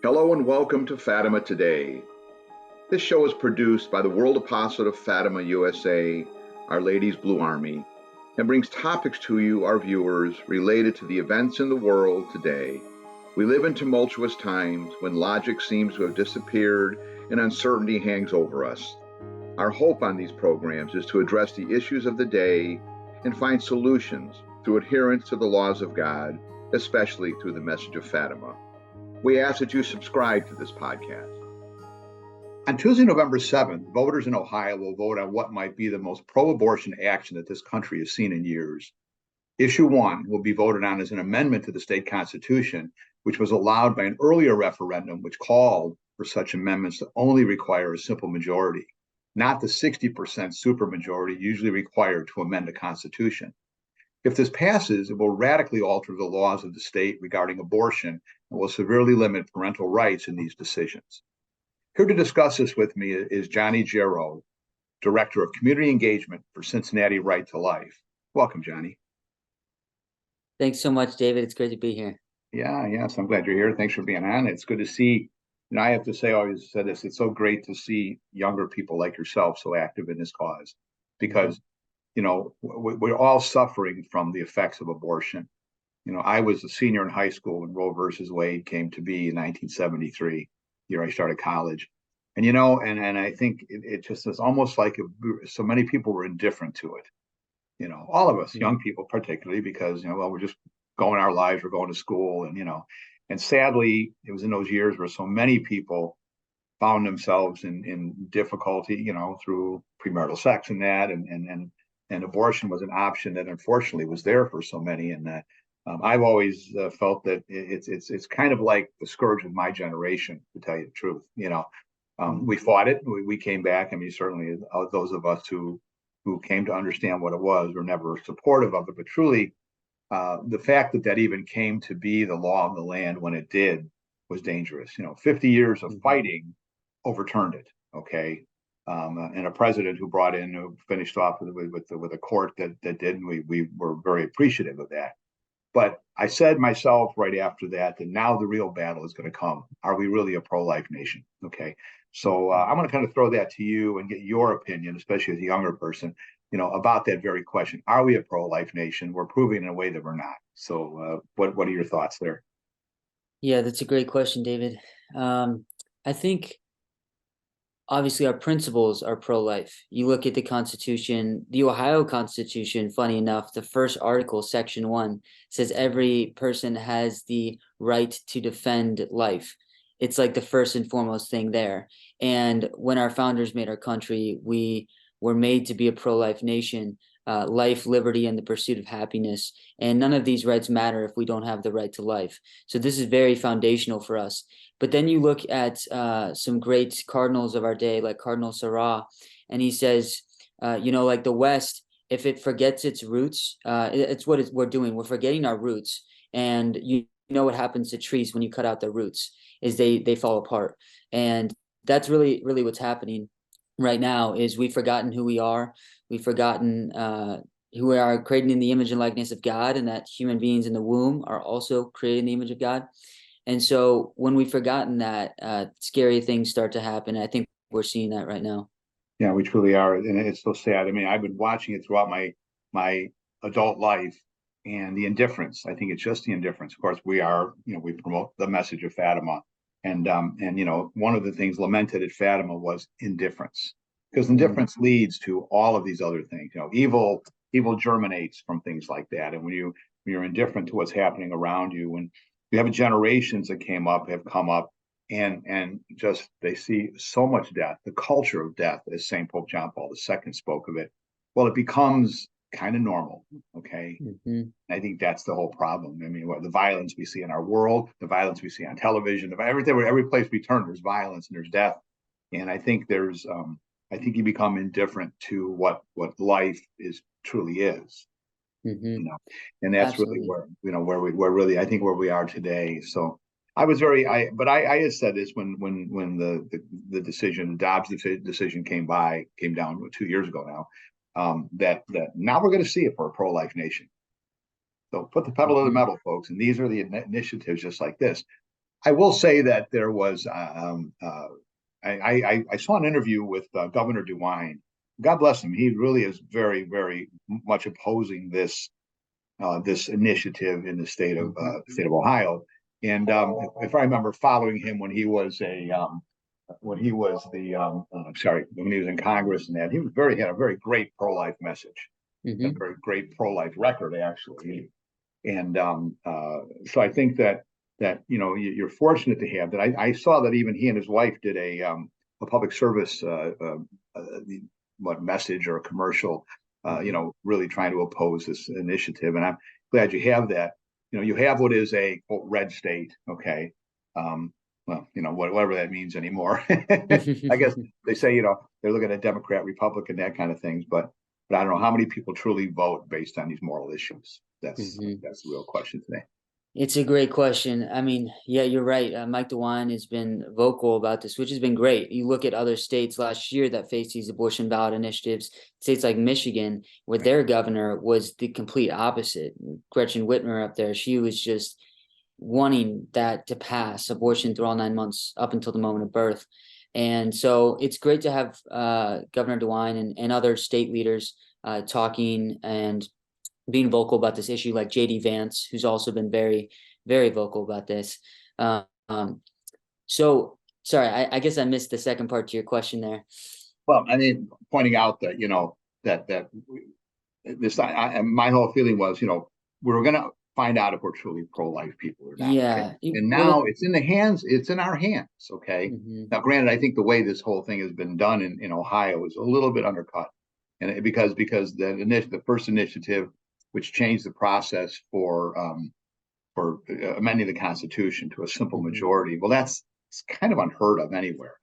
Hello and welcome to Fatima Today. This show is produced by the World Apostolate of Fatima USA, Our Lady's Blue Army, and brings topics to you, our viewers, related to the events in the world today. We live in tumultuous times when logic seems to have disappeared and uncertainty hangs over us. Our hope on these programs is to address the issues of the day and find solutions through adherence to the laws of God, especially through the message of Fatima. We ask that you subscribe to this podcast. On Tuesday, November 7th, voters in Ohio will vote on what might be the most pro-abortion action that this country has seen in years. Issue 1 will be voted on as an amendment to the state constitution, which was allowed by an earlier referendum which called for such amendments to only require a simple majority, not the 60% supermajority usually required to amend a constitution. If this passes, it will radically alter the laws of the state regarding abortion and will severely limit parental rights in these decisions. Here to discuss this with me is Johnny Giroux, Director of Community Engagement for Cincinnati Right to Life. Welcome, Johnny. Thanks so much, David. It's great to be here. Yes, I'm glad you're here. Thanks for being on. It's good to see, I have to say, I always said this, it's so great to see younger people like yourself so active in this cause, because we're all suffering from the effects of abortion. I was a senior in high school when Roe versus Wade came to be in 1973, year I started college. And, and I think it just is almost like so many people were indifferent to it. All of us, young people particularly, because, we're just going our lives, we're going to school and sadly, it was in those years where so many people found themselves in difficulty, through premarital sex and that, and abortion was an option that unfortunately was there for so many. And that I've always felt that it's kind of like the scourge of my generation, to tell you the truth. We fought it. We came back. I mean, certainly those of us who came to understand what it was were never supportive of it. But truly, the fact that even came to be the law of the land when it did was dangerous. 50 years of fighting overturned it. Okay. And a president who finished off with a court that did, and we were very appreciative of that. But I said myself right after that now the real battle is going to come. Are we really a pro-life nation? Okay. So I'm going to kind of throw that to you and get your opinion, especially as a younger person, about that very question. Are we a pro-life nation? We're proving in a way that we're not. So what are your thoughts there? Yeah, that's a great question, David. I think obviously our principles are pro-life. You look at the Constitution, the Ohio Constitution, funny enough, the first article, Section 1, says every person has the right to defend life. It's like the first and foremost thing there. And when our founders made our country, we were made to be a pro-life nation, life, liberty, and the pursuit of happiness. And none of these rights matter if we don't have the right to life. So this is very foundational for us. But then you look at some great cardinals of our day, like Cardinal Sarah, and he says, like the West, if it forgets its roots, it's what we're doing. We're forgetting our roots. And you know what happens to trees when you cut out their roots is they fall apart. And that's really, really what's happening right now is we've forgotten who we are. We've forgotten who we are, created in the image and likeness of God, and that human beings in the womb are also created in the image of God. And so when we've forgotten that, scary things start to happen. I think we're seeing that right now. Yeah, we truly are. And it's so sad. I mean, I've been watching it throughout my adult life, and the indifference. I think it's just the indifference. Of course, we promote the message of Fatima. And one of the things lamented at Fatima was indifference, because indifference leads to all of these other things. Evil germinates from things like that. And when you're indifferent to what's happening around you, when you have generations that have come up and just they see so much death, the culture of death, as St. Pope John Paul II spoke of it. Well, it becomes kind of normal. Okay. I think that's the whole problem. I mean, the violence we see in our world, the violence we see on television, every place we turn, there's violence and there's death. And I think I think you become indifferent to what life truly is. And that's Absolutely. Really where really I think where we are today. So I was I had said this when the decision, Dobbs' decision came down 2 years ago now. That now we're going to see it for a pro-life nation. So put the pedal to the metal, folks. And these are the initiatives just like this. I will say that there was, I saw an interview with Governor DeWine. God bless him. He really is very, very much opposing this initiative in the state of Ohio. And if I remember following him when he was when he was when he was in Congress, and that he was had a very great pro-life message, a very great pro-life record actually. And so I think that you're fortunate to have that. I saw that even he and his wife did a public service message or a commercial, really trying to oppose this initiative. And I'm glad you have that. You have what is a quote, red state, okay. Well, whatever that means anymore. I guess they say, they're looking at Democrat, Republican, that kind of things, but I don't know how many people truly vote based on these moral issues. That's the real question today. It's a great question. I mean, yeah, you're right. Mike DeWine has been vocal about this, which has been great. You look at other states last year that faced these abortion ballot initiatives, states like Michigan, where their governor was the complete opposite. Gretchen Whitmer up there, she was just wanting that to pass, abortion through all 9 months up until the moment of birth. And so it's great to have Governor DeWine and other state leaders talking and being vocal about this issue, like JD Vance, who's also been very, very vocal about this. So sorry, I guess I missed the second part to your question there. Well, I mean, pointing out that, my whole feeling was, we were going to find out if we're truly pro-life people or not. Yeah. Okay? And now it's in our hands. Okay. Now, granted, I think the way this whole thing has been done in Ohio is a little bit undercut. And because the first initiative, which changed the process for amending the Constitution to a simple majority. Well, it's kind of unheard of anywhere.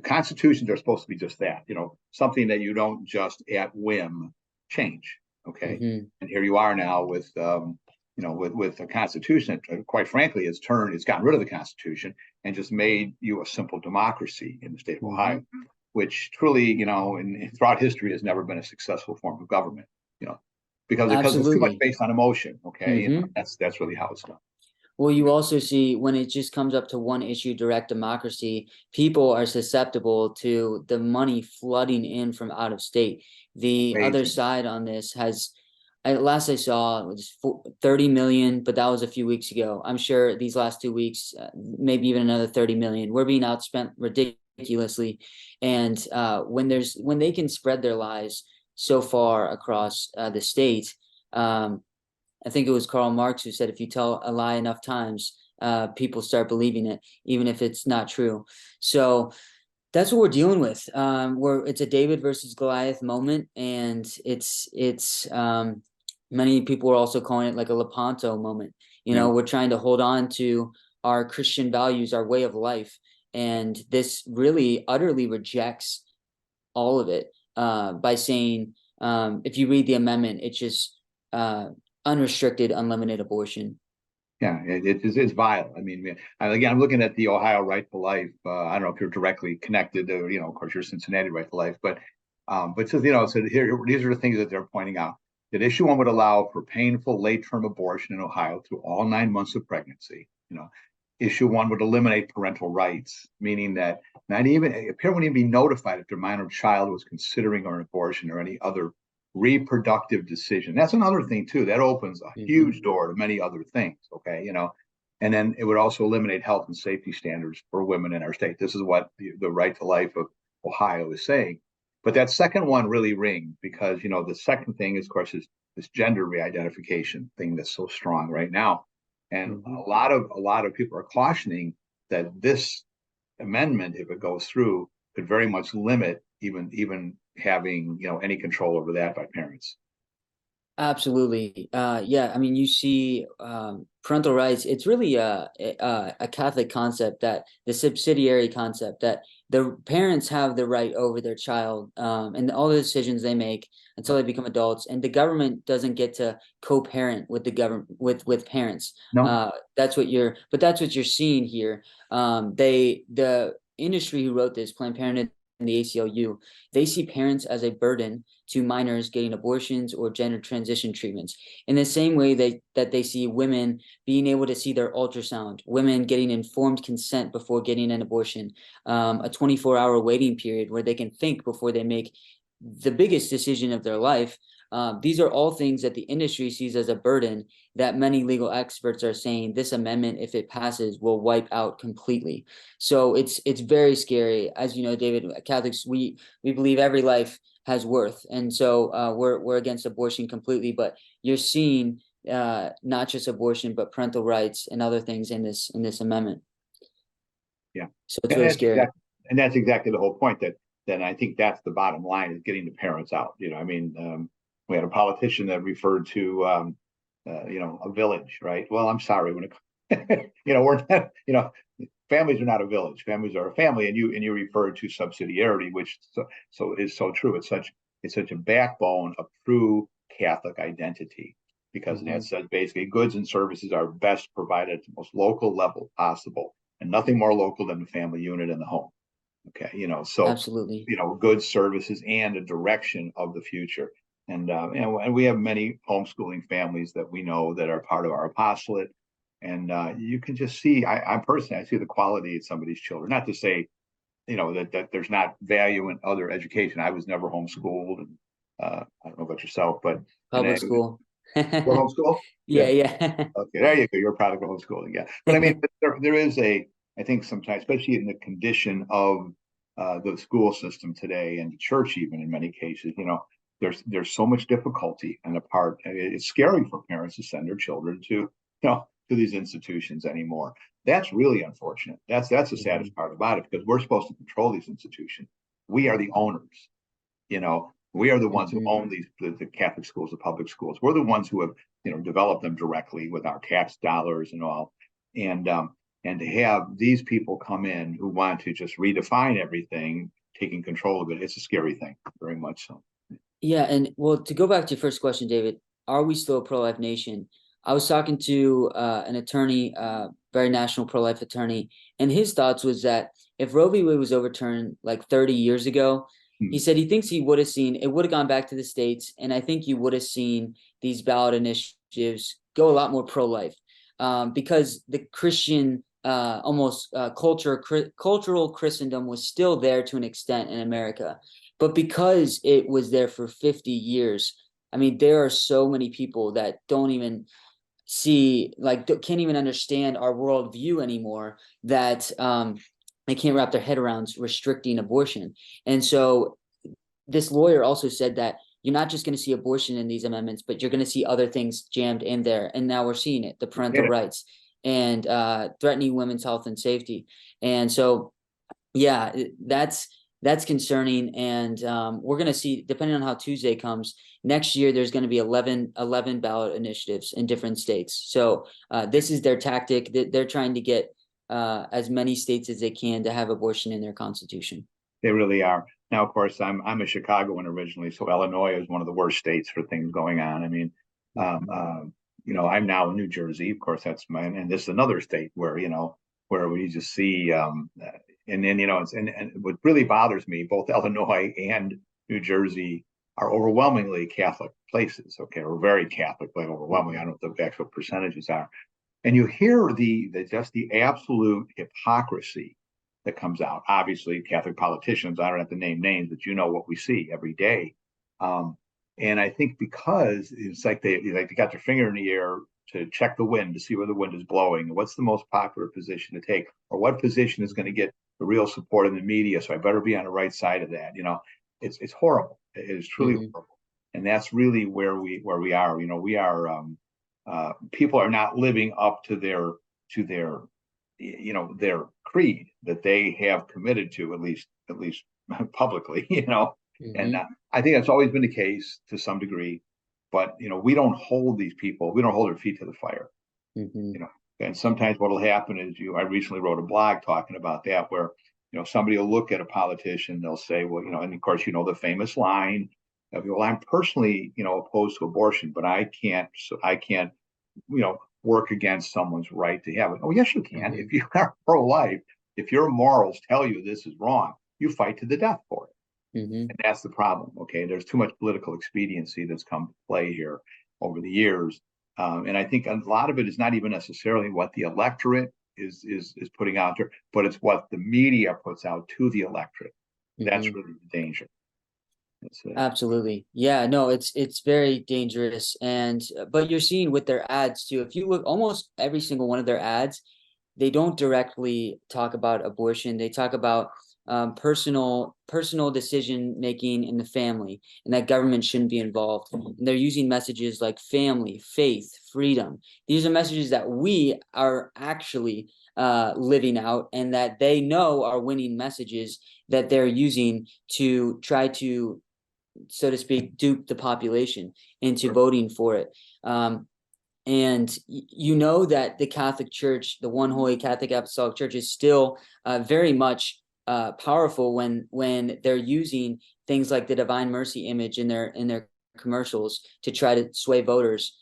Constitutions are supposed to be just that, something that you don't just at whim change. Okay, and here you are now with with a Constitution that, quite frankly, it's gotten rid of the Constitution and just made you a simple democracy in the state of Ohio, which truly, throughout history has never been a successful form of government. Because it's too much based on emotion. Okay, that's really how it's done. Well, you also see when it just comes up to one issue, direct democracy, people are susceptible to the money flooding in from out of state. The other side on this has, last I saw, it was 30 million, but that was a few weeks ago. I'm sure these last 2 weeks, maybe even another 30 million. We're being outspent ridiculously. And when they can spread their lies so far across the state, I think it was Karl Marx who said, if you tell a lie enough times, people start believing it, even if it's not true. So that's what we're dealing with. It's a David versus Goliath moment, and it's many people are also calling it like a Lepanto moment. We're trying to hold on to our Christian values, our way of life, and this really utterly rejects all of it. By saying, if you read the amendment, it's just unrestricted, unlimited abortion. Yeah, it's vile. I mean, again, I'm looking at the Ohio Right to Life. I don't know if you're directly connected to, of course, you're Cincinnati Right to Life, but it says, so here, these are the things that they're pointing out. That issue 1 would allow for painful late-term abortion in Ohio through all 9 months of pregnancy. Issue 1 would eliminate parental rights, meaning that a parent wouldn't even be notified if their minor child was considering an abortion or any other reproductive decision. That's another thing too. That opens a huge door to many other things. Okay, and then it would also eliminate health and safety standards for women in our state. This is what the Right to Life of Ohio is saying. But that second one really rings because the second thing, is, of course, is this gender re-identification thing that's so strong right now. And a lot of people are cautioning that this amendment, if it goes through, could very much limit even having any control over that by parents. Absolutely. Yeah. I mean, you see parental rights. It's really a Catholic concept, that the subsidiary concept that the parents have the right over their child and all the decisions they make until they become adults, and the government doesn't get to co-parent with the government with parents. No, that's what you're seeing here. The industry who wrote this, Planned Parenthood, the ACLU, they see parents as a burden to minors getting abortions or gender transition treatments. In the same way that they see women being able to see their ultrasound, women getting informed consent before getting an abortion, a 24-hour waiting period where they can think before they make the biggest decision of their life. These are all things that the industry sees as a burden that many legal experts are saying this amendment, if it passes, will wipe out completely. So it's very scary. As you know, David, Catholics, we believe every life has worth. And so we're against abortion completely, but you're seeing not just abortion, but parental rights and other things in this amendment. Yeah. So it's really scary. And that's exactly the whole point, that I think that's the bottom line, is getting the parents out. I mean, we had a politician that referred to, a village, right? Well, I'm sorry, when it, we're not, families are not a village. Families are a family, and you referred to subsidiarity, which so is so true. It's such a backbone of true Catholic identity, because that says basically goods and services are best provided at the most local level possible, and nothing more local than the family unit in the home. Okay, so Absolutely. goods, services, and a direction of the future. And we have many homeschooling families that we know that are part of our apostolate, and you can just see. I personally, I see the quality in some of these children. Not to say, that there's not value in other education. I was never homeschooled, and I don't know about yourself, but Public school. we're homeschooled. Yeah, Yeah. yeah. Okay, there you go. You're a product of homeschooling, yeah. But I mean, there is I think sometimes, especially in the condition of the school system today, and the church, even in many cases, there's so much difficulty on the part. It's scary for parents to send their children to these institutions anymore. That's really unfortunate. That's the saddest part about it, because we're supposed to control these institutions. We are the owners. We are the ones who own the Catholic schools, the public schools. We're the ones who have developed them directly with our tax dollars and all. And to have these people come in who want to just redefine everything, taking control of it, it's a scary thing, very much so. Yeah, and well, to go back to your first question, David, are we still a pro-life nation? I was talking to an attorney, very national pro-life attorney, and his thoughts was that if Roe v. Wade was overturned like 30 years ago, he said he thinks he would have seen, it would have gone back to the states, and I think you would have seen these ballot initiatives go a lot more pro-life, because the Christian cultural Christendom was still there to an extent in America. But because it was there for 50 years, I mean, there are so many people that don't even see, like, can't even understand our worldview anymore, that they can't wrap their head around restricting abortion. And so this lawyer also said that you're not just going to see abortion in these amendments, but you're going to see other things jammed in there. And now we're seeing it, the parental rights and threatening women's health and safety. And so, yeah, that's concerning. And we're going to see, depending on how Tuesday comes, next year, there's going to be 11 ballot initiatives in different states. So this is their tactic. They're trying to get as many states as they can to have abortion in their constitution. They really are. Now, of course, I'm a Chicagoan originally, so Illinois is one of the worst states for things going on. I mean, I'm now in New Jersey. Of course, that's and this is another state where we just see, and what really bothers me, both Illinois and New Jersey are overwhelmingly Catholic places. Okay, or very Catholic, like overwhelmingly. I don't know what the actual percentages are, and you hear just the absolute hypocrisy that comes out. Obviously, Catholic politicians, I don't have to name names, but what we see every day. And I think because it's like they got their finger in the air to check the wind, to see where the wind is blowing, and what's the most popular position to take, or what position is going to get the real support in the media. So I better be on the right side of that. It's horrible. It is truly horrible. And that's really where we are. We are people are not living up to their their creed that they have committed to, at least publicly, and I think that's always been the case to some degree, but we don't hold these people, we don't hold their feet to the fire. And sometimes what will happen is I recently wrote a blog talking about that, where somebody will look at a politician, they'll say, well, and of course the famous line of, well, I'm personally opposed to abortion, but I can't work against someone's right to have it. Oh, yes, you can. If you are pro-life, if your morals tell you this is wrong, you fight to the death for it. Hmm. And that's the problem. Okay. There's too much political expediency that's come to play here over the years. And I think a lot of it is not even necessarily what the electorate is putting out there, but it's what the media puts out to the electorate. That's Hmm. really the danger. Absolutely. Yeah, no, it's very dangerous. And but you're seeing with their ads too. If you look almost every single one of their ads, they don't directly talk about abortion. They talk about personal decision making in the family, and that government shouldn't be involved. And they're using messages like family, faith, freedom. These are messages that we are actually living out, and that they know are winning messages that they're using to try to, so to speak, dupe the population into voting for it. And you know that the Catholic Church, the one holy Catholic Apostolic Church, is still very much powerful when they're using things like the Divine Mercy image in their commercials to try to sway voters.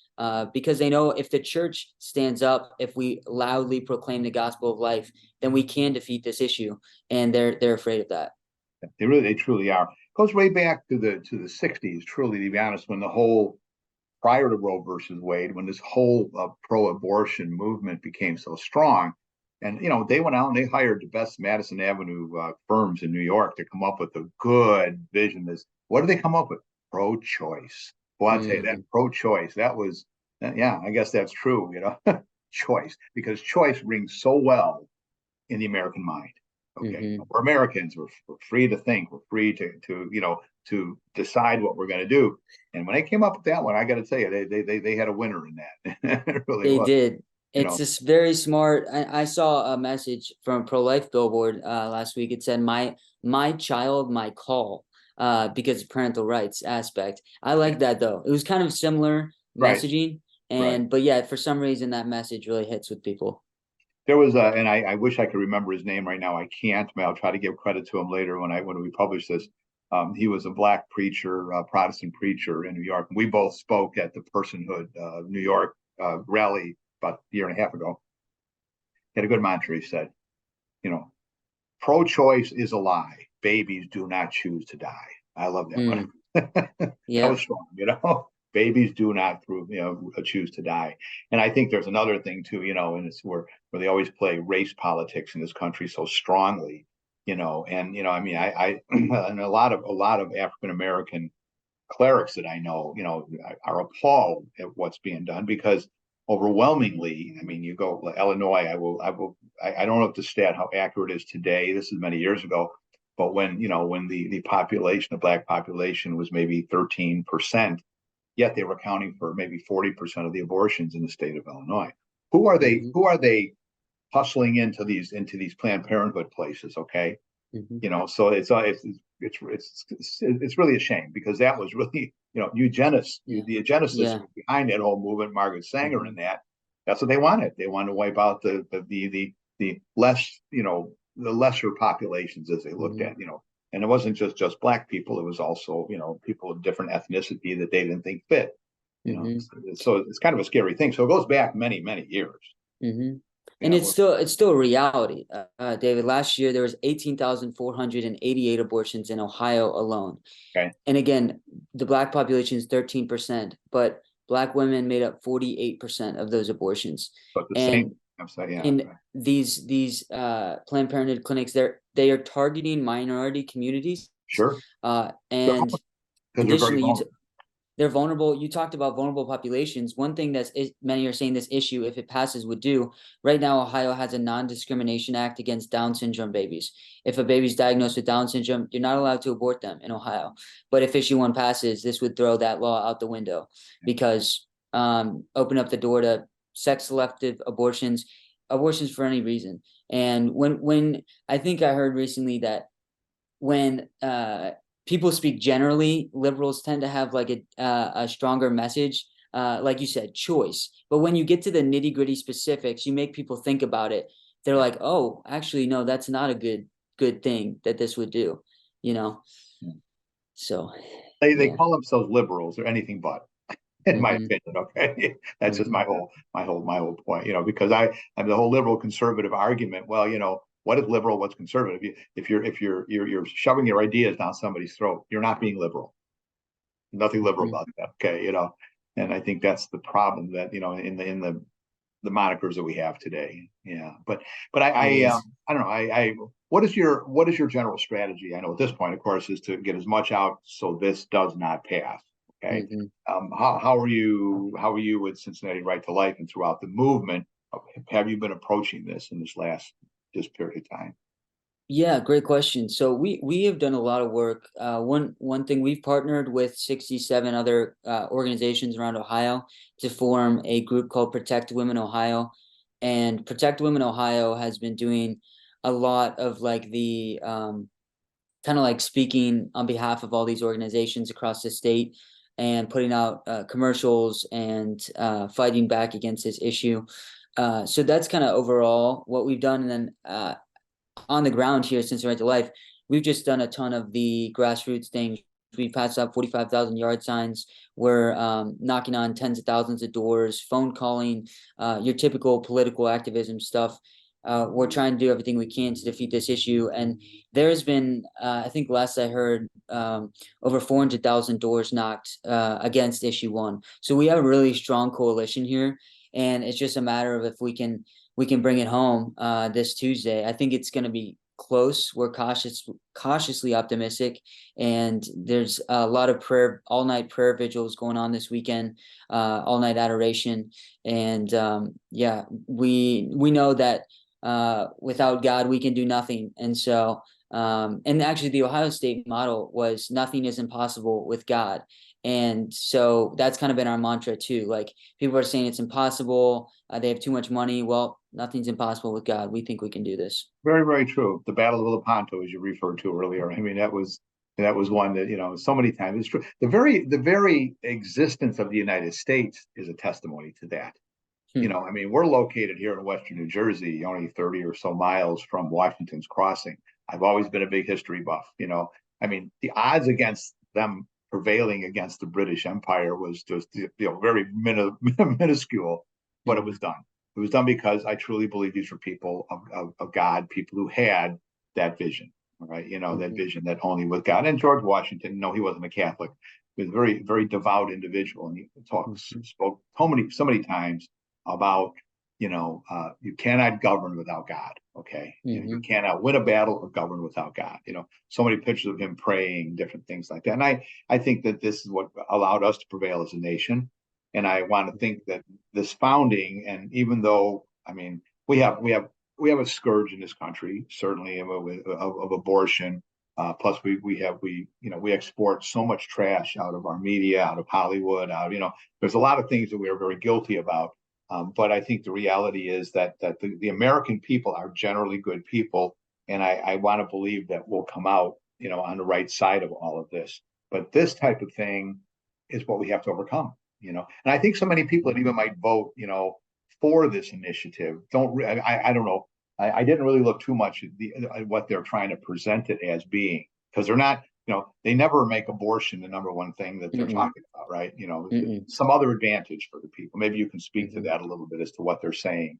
Because they know if the church stands up, if we loudly proclaim the gospel of life, then we can defeat this issue, and they're afraid of that. They truly are. It goes way back to the 60s, truly, to be honest, when the whole prior to Roe versus Wade, when this whole pro-abortion movement became so strong. And, they went out and they hired the best Madison Avenue firms in New York to come up with a good vision. What did they come up with? Pro-choice. Well, I'll tell you, that pro-choice, that was, yeah, I guess that's true, choice, because choice rings so well in the American mind. Okay, we're Americans. We're free to think. We're free to decide what we're going to do. And when they came up with that one, I got to tell you, they had a winner in that. It really They was. did. It's just very smart. I saw a message from Prolife billboard last week. It said, my child, my call," because of parental rights aspect. I like that though. It was kind of similar Right, messaging, right. but yeah, for some reason that message really hits with people. There was and I wish I could remember his name right now. I can't, but I'll try to give credit to him later when we publish this. He was a black preacher, Protestant preacher in New York. We both spoke at the Personhood New York rally about a year and a half ago. He had a good mantra. He said, you know, pro-choice is a lie. Babies do not choose to die. I love that one. That was Yeah. strong. Babies do not choose to die. And I think there's another thing too, and it's where they always play race politics in this country so strongly, and I mean, I and a lot of African American clerics that I know, are appalled at what's being done because overwhelmingly, I mean, you go Illinois, I don't know if the stat how accurate it is today. This is many years ago, but when the population, the black population was maybe 13%, yet they were accounting for maybe 40% of the abortions in the state of Illinois. Who are they? Mm-hmm. Who are they hustling into these Planned Parenthood places? Okay, Mm-hmm. so it's really a shame because that was really eugenics. Yeah. The eugenicists Yeah. behind that whole movement, Margaret Sanger, Mm-hmm. and that's what they wanted. They wanted to wipe out the less the lesser populations as they looked Mm-hmm. at and it wasn't just black people. It was also people of different ethnicity that they didn't think fit. Mm-hmm. So it's kind of a scary thing. So it goes back many years. Mm-hmm. And it's still a reality, David. Last year there was 18,488 abortions in Ohio alone. Okay. And again, the black population is 13%, but black women made up 48% of those abortions. But the same. And I'm saying, yeah. in these Planned Parenthood clinics, they are targeting minority communities. Sure. And Because they're very additionally, vulnerable. they're vulnerable. You talked about vulnerable populations. One thing many are saying this issue, if it passes, would do. Right now, Ohio has a non-discrimination act against Down syndrome babies. If a baby's diagnosed with Down syndrome, you're not allowed to abort them in Ohio. But if issue 1 passes, this would throw that law out the window because open up the door to sex selective abortions for any reason. And when I think I heard recently that when people speak generally, liberals tend to have like a stronger message, like you said, choice. But when you get to the nitty gritty specifics, you make people think about it. They're like, oh, actually, no, that's not a good thing that this would do, you know. Yeah. So They yeah. call themselves liberals or anything but, in my Mm-hmm. opinion. Okay, that's just Mm-hmm. my whole point. Because I'm the whole liberal conservative argument. Well, what is liberal, what's conservative. If you're shoving your ideas down somebody's throat, you're not being liberal. Nothing liberal about that. Okay, and I think that's the problem that in the monikers that we have today. Yeah, but I don't know. What is your general strategy? I know at this point, of course, is to get as much out so this does not pass. Okay. Mm-hmm. How are you with Cincinnati Right to Life and throughout the movement? Have you been approaching this in this period of time? Yeah, great question. So we have done a lot of work. One thing, we've partnered with 67 other organizations around Ohio to form a group called Protect Women Ohio, and Protect Women Ohio has been doing a lot of like the kind of like speaking on behalf of all these organizations across the state and putting out commercials and fighting back against this issue. So that's kind of overall what we've done, and then on the ground here since Right to Life, we've just done a ton of the grassroots things. We passed up 45,000 yard signs. We're knocking on tens of thousands of doors, phone calling, your typical political activism stuff. We're trying to do everything we can to defeat this issue. And there's been, I think last I heard, over 400,000 doors knocked against issue 1. So we have a really strong coalition here. And it's just a matter of if we can bring it home this Tuesday. I think it's going to be close. We're cautiously optimistic, and there's a lot of all night prayer vigils going on this weekend, all night adoration, and yeah, we know that without God we can do nothing, and so. And actually, the Ohio State model was nothing is impossible with God. And so that's kind of been our mantra too. Like, people are saying it's impossible. They have too much money. Well, nothing's impossible with God. We think we can do this. Very, very true. The Battle of Lepanto, as you referred to earlier. I mean, that was one that so many times it's true. The very existence of the United States is a testimony to that. I mean, we're located here in Western New Jersey, only 30 or so miles from Washington's Crossing. I've always been a big history buff. I mean, the odds against them prevailing against the British Empire was just very minuscule, but it was done. It was done because I truly believe these were people of God, people who had that vision, right? That vision that only with God. And George Washington, no, he wasn't a Catholic. He was a very, very devout individual, and he spoke so many times about you cannot govern without God. Okay. You cannot win a battle or govern without God. So many pictures of him praying, different things like that. And I think that this is what allowed us to prevail as a nation. And I want to think that this founding, and even though, I mean, we have a scourge in this country, certainly of abortion. Plus we export so much trash out of our media, out of Hollywood, there's a lot of things that we are very guilty about. But I think the reality is that the American people are generally good people, and I want to believe that we'll come out, on the right side of all of this. But this type of thing is what we have to overcome, And I think so many people that even might vote, for this initiative I don't know. I didn't really look too much at what they're trying to present it as being, because they're not. They never make abortion the number one thing that they're talking about, right? Some other advantage for the people. Maybe you can speak to that a little bit as to what they're saying.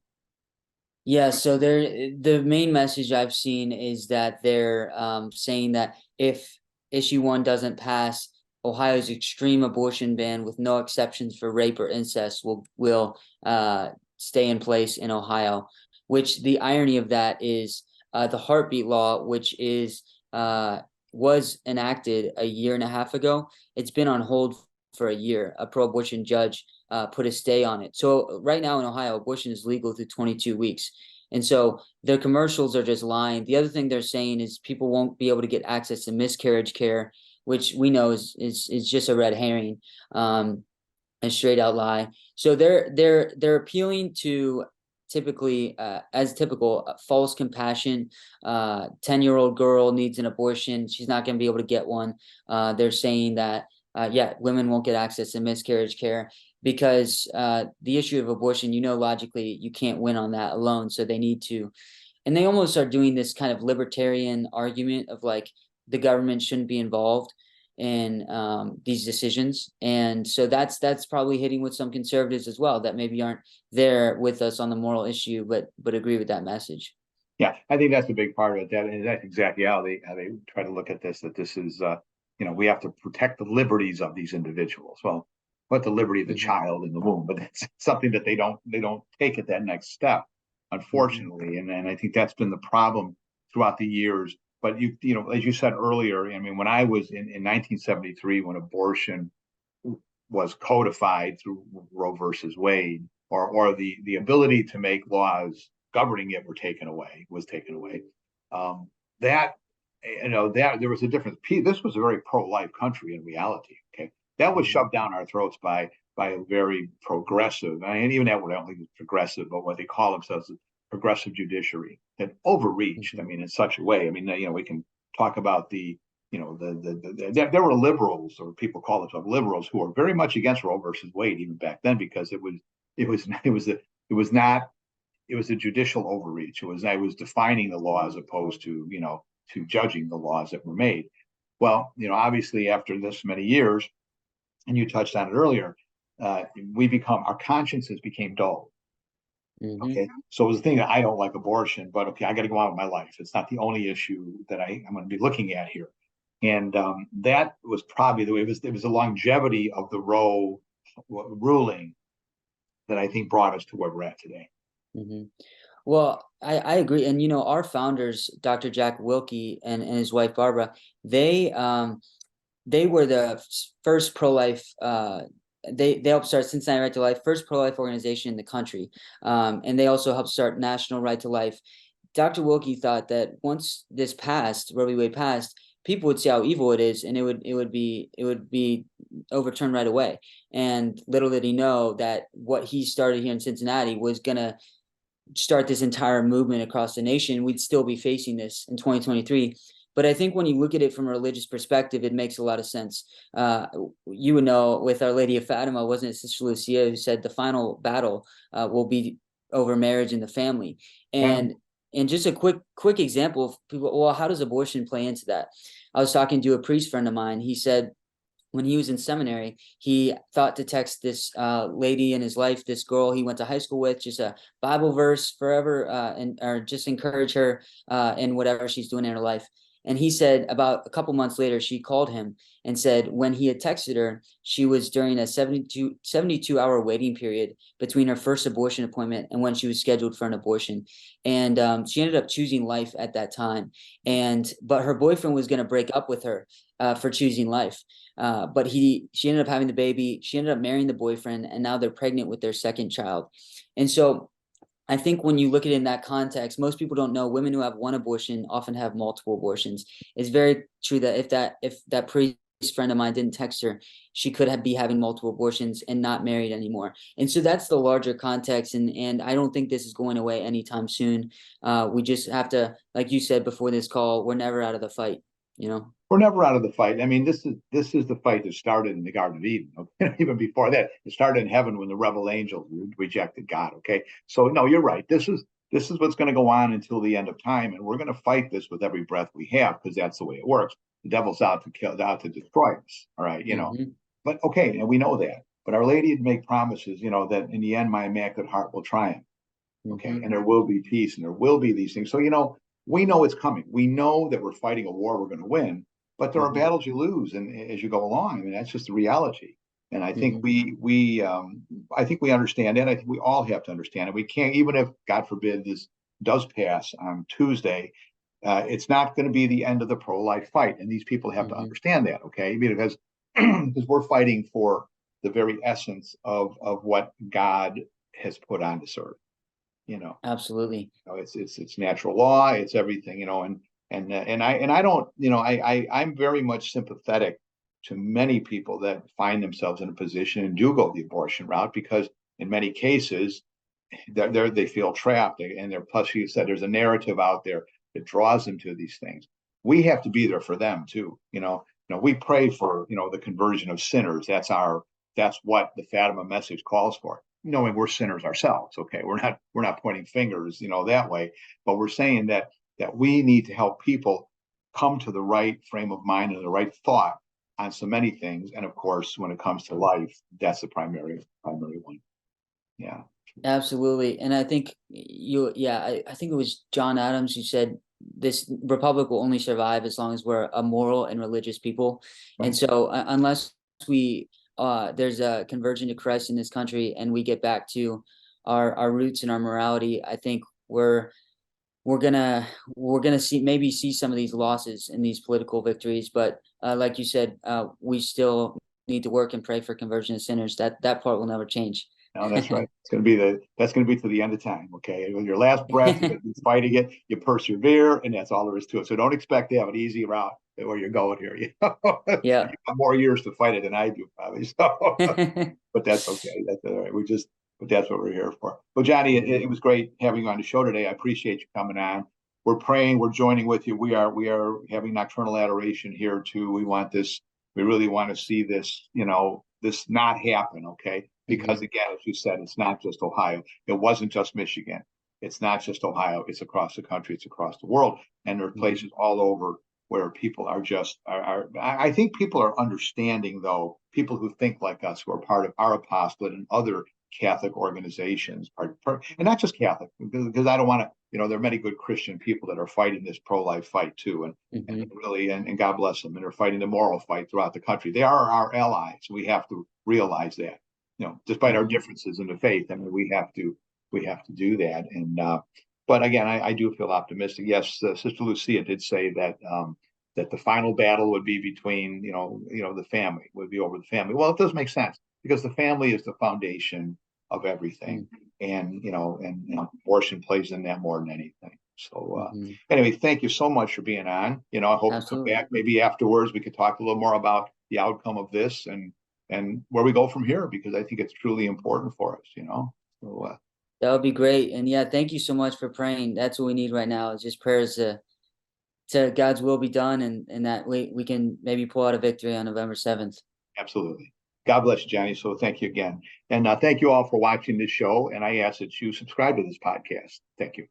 Yeah, so the main message I've seen is that they're saying that if issue 1 doesn't pass, Ohio's extreme abortion ban with no exceptions for rape or incest will stay in place in Ohio. Which the irony of that is the heartbeat law, which was enacted a year and a half ago. It's been on hold for a year. A pro-abortion judge put a stay on it. So right now in Ohio, abortion is legal through 22 weeks. And so their commercials are just lying. The other thing they're saying is people won't be able to get access to miscarriage care, which we know is just a red herring, a straight out lie. So they're appealing to typically, as typical, false compassion. 10-year-old girl needs an abortion. She's not going to be able to get one. They're saying that, women won't get access to miscarriage care because the issue of abortion, logically, you can't win on that alone. So they need to, and they almost are doing this kind of libertarian argument of like the government shouldn't be involved in these decisions. And so that's probably hitting with some conservatives as well that maybe aren't there with us on the moral issue, but agree with that message. Yeah, I think that's a big part of it. That and that's exactly how they try to look at this. That this is we have to protect the liberties of these individuals. Well, but the liberty of the Hmm. child in the womb, but it's something that they don't take at that next step, Hmm. unfortunately. And I think that's been the problem throughout the years. But as you said earlier, I mean, when I was in 1973, when abortion was codified through Roe versus Wade, or the ability to make laws governing it was taken away. That that there was a difference. This was a very pro-life country in reality. Okay, that was Hmm. shoved down our throats by a very progressive, and even that word I don't think is progressive, but what they call themselves progressive judiciary that overreached. I Hmm. mean, in such a way. I mean, we can talk about there were liberals, or people call themselves liberals, who were very much against Roe versus Wade even back then, because it was a judicial overreach. It was defining the law as opposed to judging the laws that were made. Well, obviously after this many years, and you touched on it earlier, our consciences became dull. Hmm. Okay, so it was the thing that I don't like abortion, but okay, I got to go on with my life. It's not the only issue that I'm going to be looking at here, and that was probably the way it was the longevity of the Roe ruling that I think brought us to where we're at today. Hmm. Well, I agree. And our founders, Dr. Jack Wilkey and his wife Barbara, they were the first pro-life they helped start Cincinnati Right to Life, first pro-life organization in the country. And they also helped start National Right to Life. Dr. Wilkie thought that once this passed, Roe v. Wade passed, people would see how evil it is, and it would be overturned right away. And little did he know that what he started here in Cincinnati was gonna start this entire movement across the nation. We'd still be facing this in 2023. But I think when you look at it from a religious perspective, it makes a lot of sense. You would know, with Our Lady of Fatima, wasn't it Sister Lucia who said the final battle will be over marriage and the family? Yeah, And just a quick example of people, well, how does abortion play into that? I was talking to a priest friend of mine. He said when he was in seminary, he thought to text this lady in his life, this girl he went to high school with, just a Bible verse forever, and or just encourage her in whatever she's doing in her life. And he said about a couple months later, she called him and said when he had texted her, she was during a 72-hour waiting period between her first abortion appointment and when she was scheduled for an abortion. And she ended up choosing life at that time. But her boyfriend was going to break up with her for choosing life. But she ended up having the baby. She ended up marrying the boyfriend, and now they're pregnant with their second child. And so I think when you look at it in that context, most people don't know women who have one abortion often have multiple abortions. It's very true that if that priest friend of mine didn't text her, she could be having multiple abortions and not married anymore. And so that's the larger context. And I don't think this is going away anytime soon. We just have to, like you said before this call, we're never out of the fight, you know? we're never out of the fight. I mean, this is the fight that started in the Garden of Eden. Okay? Even before that, it started in heaven when the rebel angels rejected God. Okay, so no, you're right. This is what's going to go on until the end of time, and we're going to fight this with every breath we have, because that's the way it works. The devil's out to kill, out to destroy us. All right. Mm-hmm. But okay, and we know that. But Our Lady would make promises, that in the end, my immaculate heart will triumph. Okay, Mm-hmm. and there will be peace, and there will be these things. So we know it's coming. We know that we're fighting a war we're going to win, but there are Mm-hmm. battles you lose, and as you go along, I mean that's just the reality. And I think Mm-hmm. we understand it. I think we all have to understand it. We can't, even if God forbid this does pass on Tuesday, it's not going to be the end of the pro-life fight, and these people have to Mm-hmm. understand that. Okay, because because we're fighting for the very essence of what God has put on this earth. You know, Absolutely. it's natural law. It's everything. And I don't. I'm very much sympathetic to many people that find themselves in a position and do go the abortion route, because in many cases they feel trapped, and they're, plus you said there's a narrative out there that draws them to these things. We have to be there for them too. We pray for the conversion of sinners. That's what the Fatima message calls for, knowing we're sinners ourselves. Okay, we're not pointing fingers that way, but we're saying that we need to help people come to the right frame of mind and the right thought on so many things. And of course, when it comes to life, that's the primary one. Yeah. Absolutely. And I think I think it was John Adams who said this republic will only survive as long as we're a moral and religious people. And Right. so unless we there's a conversion to Christ in this country and we get back to our roots and our morality, I think we're gonna see some of these losses in these political victories. But like you said, we still need to work and pray for conversion of sinners. That part will never change. No, that's right. That's gonna be to the end of time. Okay. With your last breath, you're gonna be fighting it, you persevere, and that's all there is to it. So don't expect to have an easy route where you're going here. You know, you Yeah. got more years to fight it than I do, probably. So but that's okay. That's all right. But that's what we're here for. Well, Johnny, it was great having you on the show today. I appreciate you coming on. We're praying, we're joining with you. We are having nocturnal adoration here too. We really want to see this, this not happen, okay? Because Mhm. again, as you said, it's not just Ohio. It wasn't just Michigan. It's not just Ohio. It's across the country. It's across the world. And there are Mhm. places all over where people are just I think people are understanding though, people who think like us, who are part of our apostolate and other Catholic organizations, and not just Catholic, because I don't want to, there are many good Christian people that are fighting this pro-life fight too, and Mhm. really, and God bless them, and they're fighting the moral fight throughout the country. They are our allies. We have to realize that, despite our Mhm. differences in the faith. I mean, we have to do that, and but again, I do feel optimistic. Yes, Sister Lucia did say that the final battle would be between, the family, would be over the family. Well, it does make sense because the family is the foundation of everything, Mhm. and abortion plays in that more than anything. So Mhm. anyway, thank you so much for being on. I hope you come Absolutely. back. Maybe afterwards we could talk a little more about the outcome of this and where we go from here, because I think it's truly important for us. So That would be great. And yeah, thank you so much for praying. That's what we need right now is just prayers to God's will be done and that we can maybe pull out a victory on November 7th. absolutely. God bless you, Johnny. So thank you again. And thank you all for watching this show. And I ask that you subscribe to this podcast. Thank you.